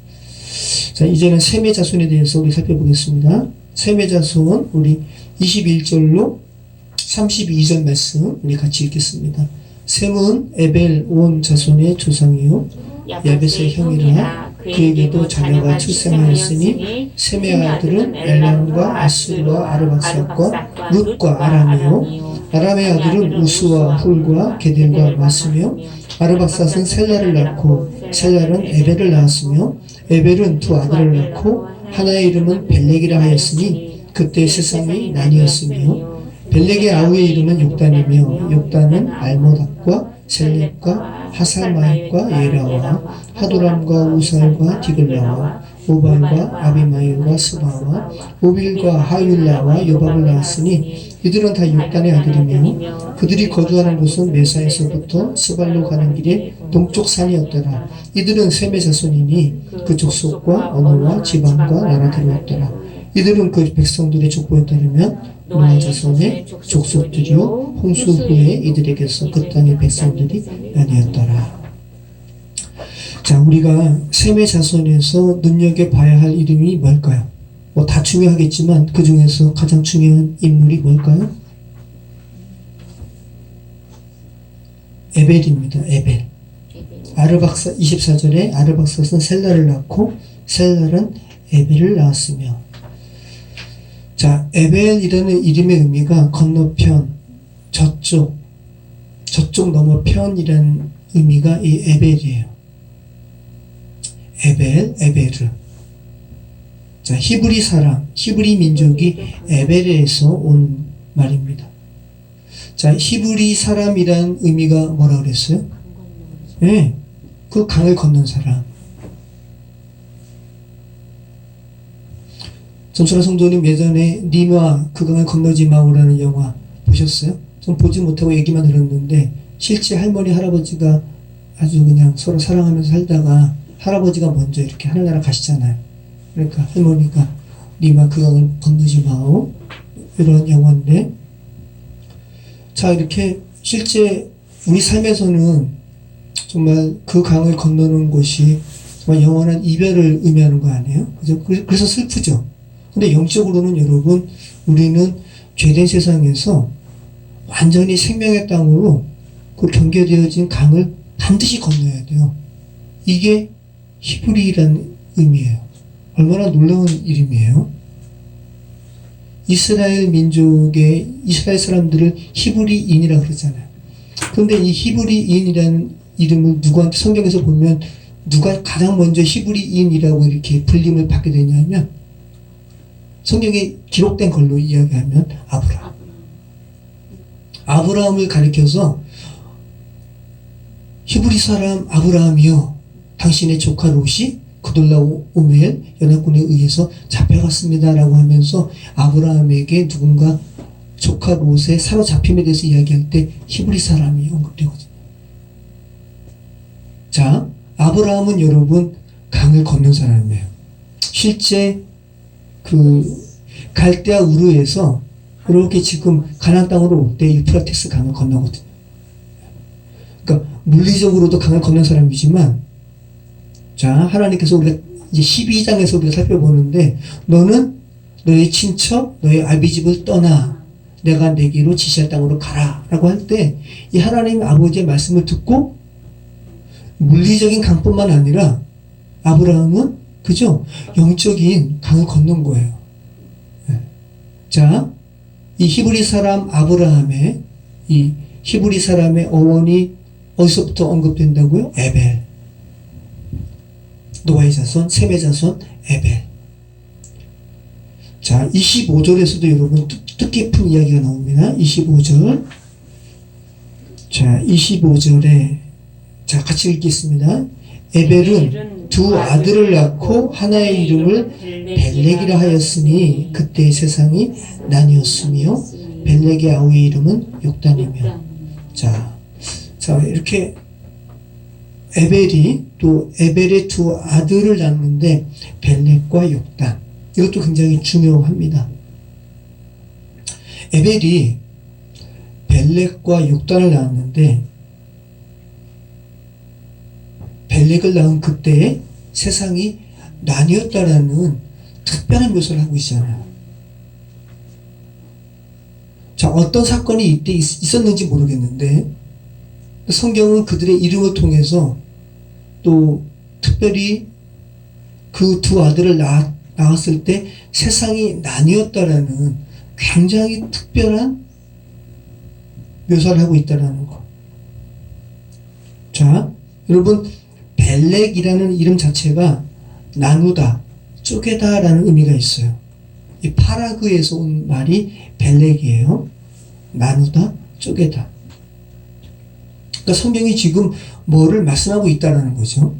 자, 이제는 셈의 자손에 대해서 우리 살펴보겠습니다. 셈의 자손 우리 21절로 32절 말씀 우리 같이 읽겠습니다. 셈은 에벨 온 자손의 조상이요 야벳의 형이라. 그에게도 자녀가 출생하였으니 셈의 아들은 엘람과 아수르와 아르박삭과 룻과 아람이요 아람의 아들은 우스와 훌과 게델과 마스며 아르박삭은 셀라를 낳고 셀라는 에벨을 낳았으며 에벨은 2 아들을 낳고 하나의 이름은 벨렉이라 하였으니 그때 세상이 나뉘었으며 벨렉의 아우의 이름은 욕단이며 욕단은 알모닥과 셀렉과 하살마익과 예라와 하도람과 우살과 디글라와 오발과 아비마일과 스바와 오빌과 하윌라와 요밥을 낳았으니 이들은 다 욕단의 아들이며 그들이 거주하는 곳은 메사에서부터 스발로 가는 길에 동쪽 산이었더라. 이들은 셈의 자손이니 그 족속과 언어와 지방과 나라대로였더라. 이들은 그 백성들의 족보에 따르면 노아 자손의 족속들이요 홍수 후에 이들에게서 그 땅의 백성들이 나뉘었더라. 자, 우리가 셈의 자손에서 눈여겨봐야 할 이름이 뭘까요? 뭐 다 중요하겠지만 그 중에서 가장 중요한 인물이 뭘까요? 에벨입니다. 에벨. 아르박사 24절에 아르박사는 셀라를 낳고 셀라는 에벨을 낳았으며, 자, 에벨이라는 이름의 의미가 건너편, 저쪽 너머편이라는 의미가 이 에벨이에요. 에벨, 에베르. 자, 히브리 사람, 히브리 민족이 에벨에서 온 말입니다. 자, 히브리 사람이란 의미가 뭐라 그랬어요? 네, 그 강을 건넌 사람. 전철아 성도님, 예전에 니마 그 강을 건너지 마오라는 영화 보셨어요? 전 보지 못하고 얘기만 들었는데 실제 할머니 할아버지가 아주 그냥 서로 사랑하면서 살다가 할아버지가 먼저 이렇게 하늘나라 가시잖아요. 그러니까 할머니가 니마 그 강을 건너지 마오, 이런 영화인데, 자, 이렇게 실제 우리 삶에서는 정말 그 강을 건너는 것이 정말 영원한 이별을 의미하는 거 아니에요? 그죠? 그래서 슬프죠. 근데 영적으로는 여러분, 우리는 죄된 세상에서 완전히 생명의 땅으로 그 경계되어진 강을 반드시 건너야 돼요. 이게 히브리라는 의미예요. 얼마나 놀라운 이름이에요. 이스라엘 민족의 이스라엘 사람들을 히브리인이라고 그러잖아요. 그런데 이 히브리인이라는 이름을 누구한테 성경에서 보면 누가 가장 먼저 히브리인이라고 이렇게 불림을 받게 되냐면 성경에 기록된 걸로 이야기하면 아브라함. 아브라함을 가리켜서 히브리 사람 아브라함이요, 당신의 조카 롯이 그돌라오멜 연합군에 의해서 잡혀갔습니다 라고 하면서 아브라함에게 누군가 조카 롯의 사로잡힘에 대해서 이야기할 때 히브리 사람이 언급되거든요. 자, 아브라함은 여러분 강을 건넌 사람이에요. 실제 그 갈대아 우르에서 이렇게 지금 가나안 땅으로 올 때 유프라테스 강을 건너거든요. 그러니까 물리적으로도 강을 건넌 사람이지만, 자, 하나님께서 우리가 이제 12장에서 우리가 살펴보는데, 너는 너의 친척, 너의 아비집을 떠나 내가 내게로 지시할 땅으로 가라 라고 할 때, 이 하나님 아버지의 말씀을 듣고 물리적인 강뿐만 아니라 아브라함은 그죠? 영적인 강을 건넌 거예요. 자, 이 히브리 사람 아브라함의 이 히브리 사람의 어원이 어디서부터 언급된다고요? 에벨. 노아의 자손, 셈의 자손, 에벨. 자, 25절에서도 여러분 뜻깊은 이야기가 나옵니다. 25절. 자, 25절에 자, 같이 읽겠습니다. 에벨은 두 아들을 낳고 하나의 이름을 벨렉이라 하였으니 그때 세상이 나뉘었으며 벨렉의 아우의 이름은 욕단이며. 자, 이렇게 에벨이 또 에벨의 두 아들을 낳는데 벨렉과 욕단, 이것도 굉장히 중요합니다. 에벨이 벨렉과 욕단을 낳았는데 벨렉을 낳은 그때에 세상이 나뉘었다라는 특별한 묘사를 하고 있잖아요. 자, 어떤 사건이 이때 있었는지 모르겠는데 성경은 그들의 이름을 통해서 또 특별히 그 두 아들을 낳았을 때 세상이 나뉘었다라는 굉장히 특별한 묘사를 하고 있다는 거. 자, 여러분, 벨렉이라는 이름 자체가 나누다, 쪼개다 라는 의미가 있어요. 이 파라그에서 온 말이 벨렉이에요. 나누다, 쪼개다. 그러니까 성경이 지금 뭐를 말씀하고 있다는 거죠.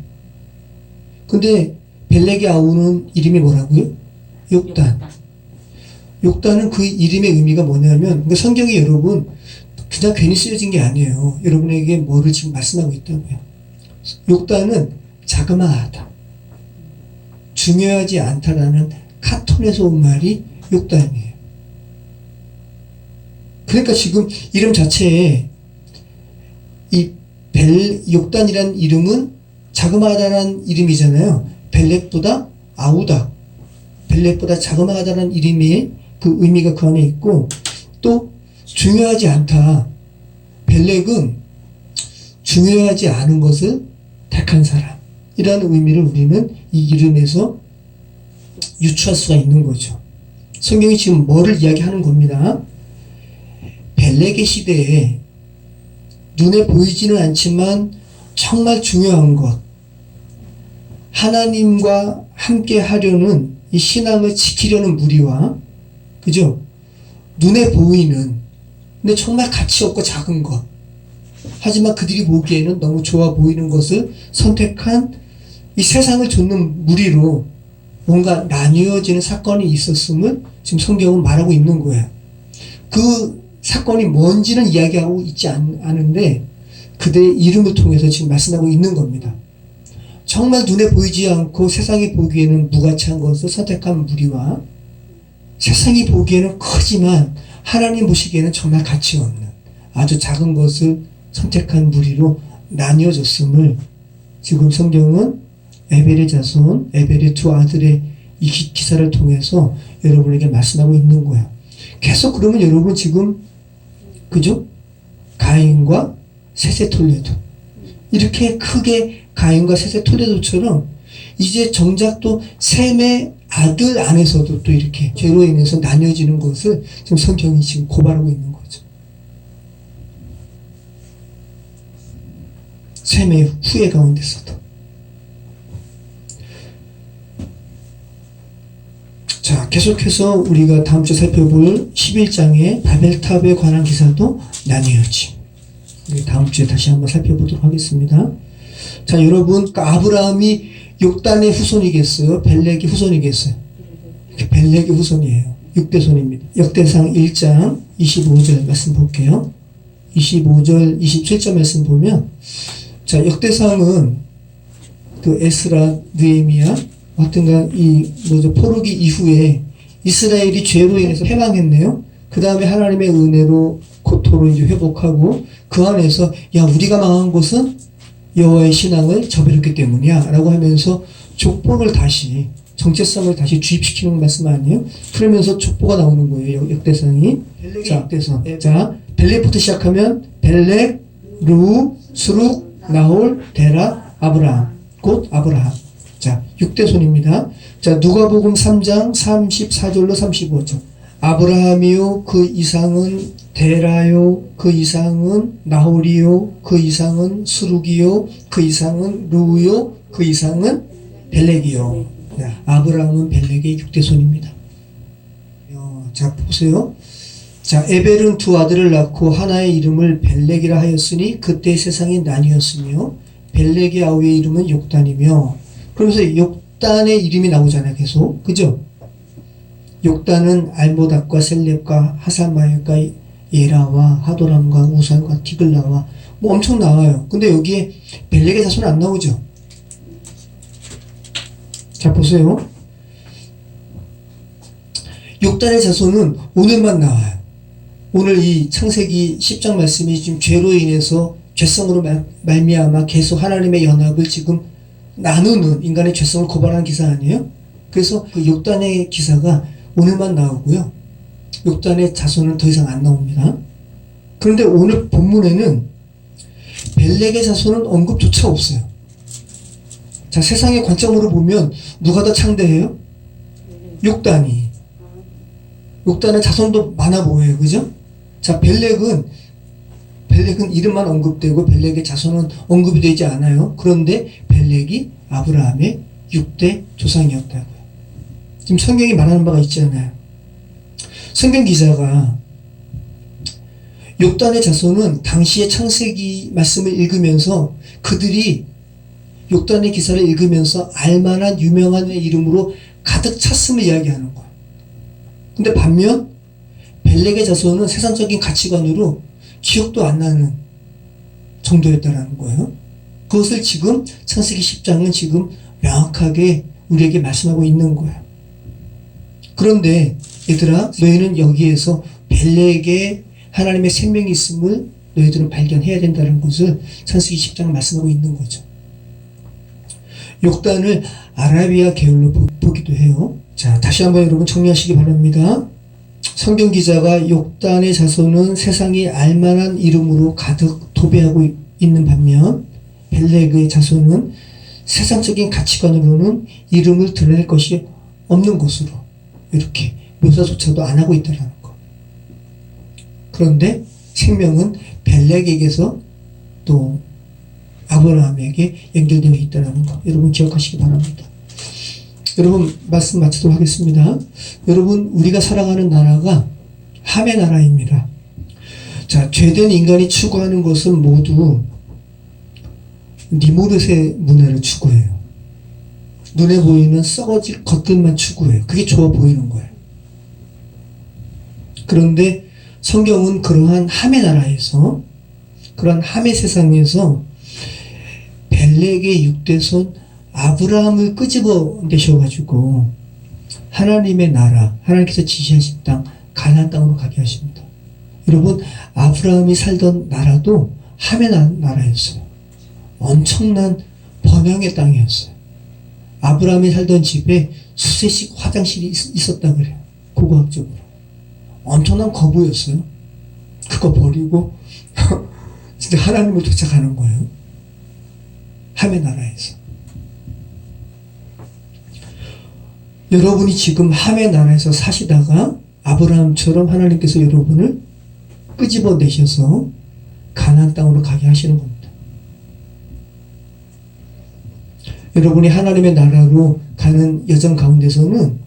근데 벨렉의 아우는 이름이 뭐라고요? 욕단. 욕단은 그 이름의 의미가 뭐냐면, 그러니까 성경이 여러분 그냥 괜히 쓰여진 게 아니에요. 여러분에게 뭐를 지금 말씀하고 있다고요. 욕단은 자그마하다, 중요하지 않다라는 카톤에서 온 말이 욕단이에요. 그러니까 지금 이름 자체에 이 욕단이라는 이름은 자그마하다는 이름이잖아요. 벨렉보다 아우다, 벨렉보다 자그마하다는 이름의 그 의미가 그 안에 있고, 또 중요하지 않다. 벨렉은 중요하지 않은 것을 택한 사람이라는 의미를 우리는 이 이름에서 유추할 수가 있는 거죠. 성경이 지금 뭐를 이야기하는 겁니다. 벨렉의 시대에 눈에 보이지는 않지만 정말 중요한 것, 하나님과 함께 하려는 이 신앙을 지키려는 무리와, 그죠? 눈에 보이는, 근데 정말 가치 없고 작은 것, 하지만 그들이 보기에는 너무 좋아 보이는 것을 선택한 이 세상을 좇는 무리로 뭔가 나뉘어지는 사건이 있었음을 지금 성경은 말하고 있는 거예요. 그 사건이 뭔지는 이야기하고 있지 않은데 그들의 이름을 통해서 지금 말씀하고 있는 겁니다. 정말 눈에 보이지 않고 세상이 보기에는 무가치한 것을 선택한 무리와, 세상이 보기에는 크지만 하나님 보시기에는 정말 가치 없는 아주 작은 것을 선택한 무리로 나뉘어졌음을 지금 성경은 에벨의 자손, 에벨의 두 아들의 이 기사를 통해서 여러분에게 말씀하고 있는 거예요. 계속 그러면 여러분 지금, 그죠? 가인과 셋의 톨레도, 이렇게 크게 가인과 셋의 톨레도처럼 이제 정작 또 셈의 아들 안에서도 또 이렇게 죄로 인해서 나뉘어지는 것을 지금 성경이 지금 고발하고 있는 거죠. 셈의 후예 가운데서도. 자, 계속해서 우리가 다음 주에 살펴볼 11장의 바벨탑에 관한 기사도 나뉘어짐. 우리 다음 주에 다시 한번 살펴보도록 하겠습니다. 자, 여러분, 아브라함이 욕단의 후손이겠어요? 벨렉의 후손이겠어요? 벨렉의 후손이에요. 6대손입니다. 역대상 1장 25절 말씀 볼게요. 25절, 27절 말씀 보면, 자, 역대상은 그 에스라, 느헤미야, 하여튼간 포로기 이후에 이스라엘이 죄로 인해서 패망했네요. 그 다음에 하나님의 은혜로 고토로 이제 회복하고, 그 안에서 야, 우리가 망한 것은 여호와의 신앙을 저버렸기 때문이야 라고 하면서 족보를 다시, 정체성을 다시 주입시키는 말씀 아니에요? 그러면서 족보가 나오는 거예요. 역대상이. 자, 역대상. 자, 벨렉부터 시작하면 벨렉, 루, 수룩, 나홀, 데라, 아브라함. 곧 아브라함. 자, 6대손입니다. 자, 누가복음 3장 34절로 35절. 아브라함이요, 그 이상은 데라요, 그 이상은 나홀이요, 그 이상은 수룩이요, 그 이상은 루요, 그 이상은 벨렉이요. 아브라함은 벨렉의 6대손입니다. 자, 보세요. 자, 에벨은 두 아들을 낳고 하나의 이름을 벨렉이라 하였으니 그때 세상이 나뉘었으며 벨렉의 아우의 이름은 욕단이며, 그러면서 욕단의 이름이 나오잖아요. 계속. 그죠? 욕단은 알모닥과 셀렙과 하살마엘과 예라와 하도람과 우산과 티글라와 뭐 엄청 나와요. 근데 여기에 벨렉의 자손은 안 나오죠. 자, 보세요. 욕단의 자손은 오늘만 나와요. 오늘 이 창세기 10장 말씀이 지금 죄로 인해서 죄성으로 말미암아 계속 하나님의 연합을 지금 나누는 인간의 죄성을 고발하는 기사 아니에요? 그래서 그 욕단의 기사가 오늘만 나오고요. 욕단의 자손은 더 이상 안 나옵니다. 그런데 오늘 본문에는 벨렉의 자손은 언급조차 없어요. 자, 세상의 관점으로 보면 누가 더 창대해요? 욕단이. 욕단의 자손도 많아 보여요. 그죠? 자, 벨렉은 이름만 언급되고 벨렉의 자손은 언급이 되지 않아요. 그런데 벨렉이 아브라함의 6대 조상이었다고요. 지금 성경이 말하는 바가 있잖아요. 성경 기자가 욕단의 자손은 당시의 창세기 말씀을 읽으면서 그들이 욕단의 기사를 읽으면서 알만한 유명한 이름으로 가득 찼음을 이야기하는 거예요. 근데 반면 벨렉의 자손은 세상적인 가치관으로 기억도 안 나는 정도였다라는 거예요. 그것을 지금 창세기 10장은 지금 명확하게 우리에게 말씀하고 있는 거예요. 그런데 얘들아, 너희는 여기에서 벨렉의 하나님의 생명이 있음을 너희들은 발견해야 된다는 것을 창세기 10장은 말씀하고 있는 거죠. 욕단을 아라비아 계열로 보기도 해요. 자, 다시 한번 여러분 정리하시기 바랍니다. 성경 기자가 욕단의 자손은 세상이 알만한 이름으로 가득 도배하고 있는 반면 벨렉의 자손은 세상적인 가치관으로는 이름을 드러낼 것이 없는 것으로 이렇게 묘사조차도 안 하고 있다는 것. 그런데 생명은 벨렉에게서 또 아브라함에게 연결되어 있다는 것. 여러분 기억하시기 바랍니다. 여러분 말씀 마치도록 하겠습니다. 여러분 우리가 살아가는 나라가 함의 나라입니다. 자, 죄된 인간이 추구하는 것은 모두 니무롯의 문화를 추구해요. 눈에 보이는 썩어질 것들만 추구해요. 그게 좋아 보이는 거예요. 그런데 성경은 그러한 함의 나라에서, 그러한 함의 세상에서 벨렉의 육대손 아브라함을 끄집어 내셔가지고 하나님의 나라, 하나님께서 지시하신 땅, 가나안 땅으로 가게 하십니다. 여러분, 아브라함이 살던 나라도 함의 나라였어요. 엄청난 번영의 땅이었어요. 아브라함이 살던 집에 수세식 화장실이 있었다 그래요. 고고학적으로. 엄청난 거부였어요. 그거 버리고 진짜 하나님을 쫓아가는 거예요. 함의 나라에서. 여러분이 지금 함의 나라에서 사시다가 아브라함처럼 하나님께서 여러분을 끄집어 내셔서 가나안 땅으로 가게 하시는 겁니다. 여러분이 하나님의 나라로 가는 여정 가운데서는,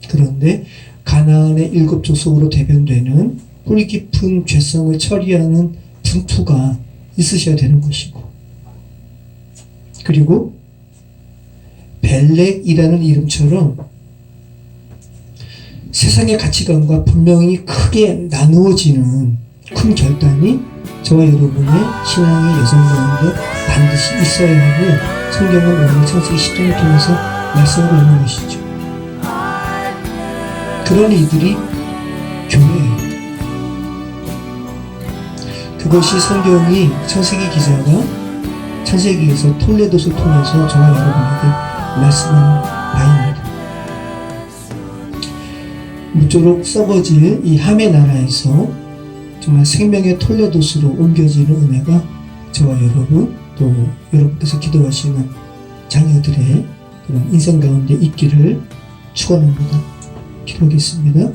그런데 가나안의 7족속으로 대변되는 뿌리 깊은 죄성을 처리하는 분투가 있으셔야 되는 것이고, 그리고 벨렉이라는 이름처럼 세상의 가치관과 분명히 크게 나누어지는 큰 결단이 저와 여러분의 신앙의 여정 가운데 반드시 있어야 하고, 성경은 오늘 창세기 10장을 통해서 말씀하고 있는 것이죠. 그런 이들이 교회예요. 그것이 성경이 창세기 기자가 창세기에서 톨레도서 통해서 저와 여러분에게 말씀하는 바입니다. 무쪼록 썩어질 이 함의 나라에서 정말 생명의 톨레도스로 옮겨지는 은혜가 저와 여러분, 또 여러분께서 기도하시는 자녀들의 그런 인생 가운데 있기를 축원합니다. 기도하겠습니다.